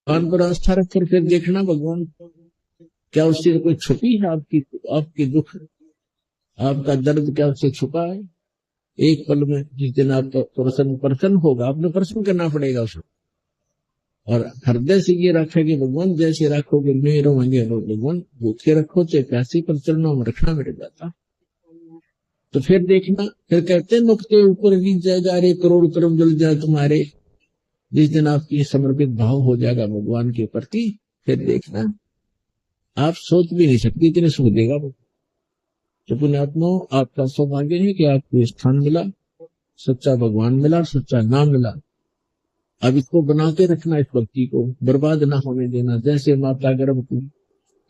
भगवान पर आस्था रखकर फिर देखना भगवान क्या उससे कोई छुपी है आपकी, आपकी दुख, आपका दर्द क्या उससे छुपा है। एक पल में जिस दिन आप प्रसन्न प्रसन्न होगा, आपने प्रसन्न करना पड़ेगा उसको। और हृदय से ये रखा कि भगवान जैसे रखोगे मेरो मांगे भगवान, भूखे रखो चाहे प्यासी, पर चरणों में रखना मेरे दाता। तो फिर देखना, फिर कहते हैं नुक्ते ऊपर रीत जाएगा, अरे करोड़ कर्म जल जाए तुम्हारे। जिस दिन आपकी समर्पित भाव हो जाएगा भगवान के प्रति, फिर देखना आप सोच भी नहीं सकते इतने सुख देगा वो। तो पुण्यात्मा, आपका सौभाग्य है कि आपको स्थान मिला, सच्चा भगवान मिला, सच्चा नाम मिला। अब इसको बना के रखना, इस भक्ति को बर्बाद ना होने देना। जैसे माता गर्भ की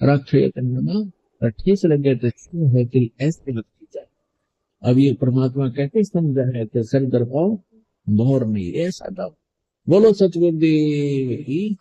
रखे कन्या ठेस लगे तो है तेरी ऐसे भक्ति जाए। अब ये परमात्मा कहते समझा है कि सर दरबाओ मोहर नहीं ऐसा दाओ। बोलो सतगुरुदेव की।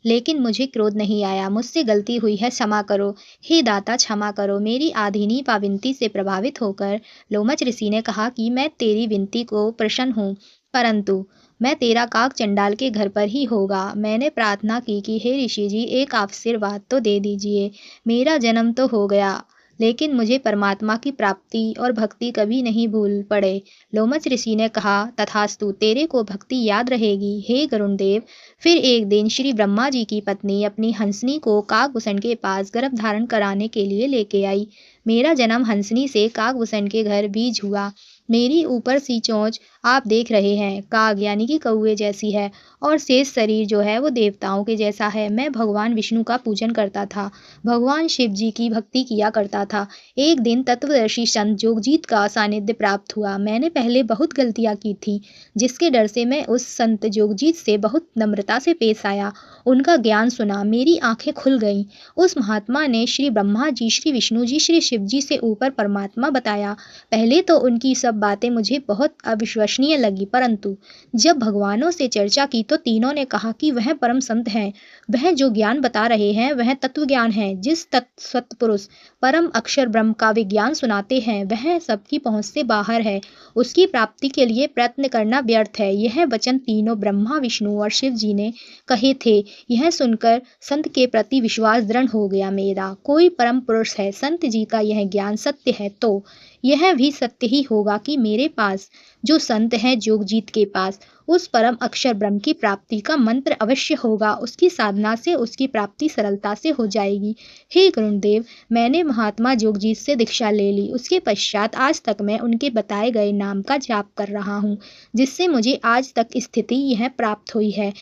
लेकिन मुझे क्रोध नहीं आया। मुझसे गलती हुई है, क्षमा करो। हे दाता, क्षमा करो। मेरी आधीनी पाविंती से प्रभावित होकर लोमच ऋषि ने कहा कि मैं तेरी विनती को प्रसन्न हूँ, परंतु मैं तेरा काग चंडाल के घर पर ही होगा। मैंने प्रार्थना की कि हे ऋषि जी, एक आशीर्वाद तो दे दीजिए। मेरा जन्म तो हो गया, लेकिन मुझे परमात्मा की प्राप्ति और भक्ति कभी नहीं भूल पड़े। लोमच ऋषि ने कहा, तथास्तु, तेरे को भक्ति याद रहेगी। हे गरुणदेव, फिर एक दिन श्री ब्रह्मा जी की पत्नी अपनी हंसनी को काकभूषण के पास गर्भ धारण कराने के लिए लेके आई। मेरा जन्म हंसनी से काकभूषण के घर बीज हुआ। मेरी ऊपर सी चोंच आप देख रहे हैं, काग यानी कि कौवे जैसी है, और शेष शरीर जो है वो देवताओं के जैसा है। मैं भगवान विष्णु का पूजन करता था, भगवान शिव जी की भक्ति किया करता था। एक दिन तत्वदर्शी संत जोगजीत का सानिध्य प्राप्त हुआ। मैंने पहले बहुत गलतियां की थी, जिसके डर से मैं उस संत जोगजीत से बहुत नम्रता से पेश आया। उनका ज्ञान सुना, मेरी आंखें खुल गईं। उस महात्मा ने श्री ब्रह्मा जी, श्री विष्णु जी, श्री शिव जी से ऊपर परमात्मा बताया। पहले तो उनकी सब बातें मुझे बहुत अविश्वसनीय लगी, परंतु जब भगवानों से चर्चा की तो तीनों ने कहा कि वह परम संत हैं। वह जो ज्ञान बता रहे हैं वह तत्व ज्ञान है। जिस तत्व सत्पुरुष परम अक्षर ब्रह्म का विज्ञान सुनाते हैं वह सबकी पहुंच से बाहर है। उसकी प्राप्ति के लिए प्रयत्न करना व्यर्थ है। यह वचन तीनों ब्रह्मा, विष्णु और शिव जी ने कहे थे। यह सुनकर संत के प्रति विश्वास दृढ़ हो गया मेरा। कोई परम पुरुष है, संत जी का यह ज्ञान सत्य है तो यह भी सत्य ही होगा कि मेरे पास जो संत है जोगजीत के पास उस परम अक्षर ब्रह्म की प्राप्ति का मंत्र अवश्य होगा। उसकी साधना से उसकी प्राप्ति सरलता से हो जाएगी। हे गुरुदेव, मैंने महात्मा जोगजीत से दीक्षा ले ली। उसके पश्चात आज तक मैं उनके बताए गए नाम का जाप कर रहा हूँ, जिससे मुझे आज तक स्थिति यह प्राप्त हुई है।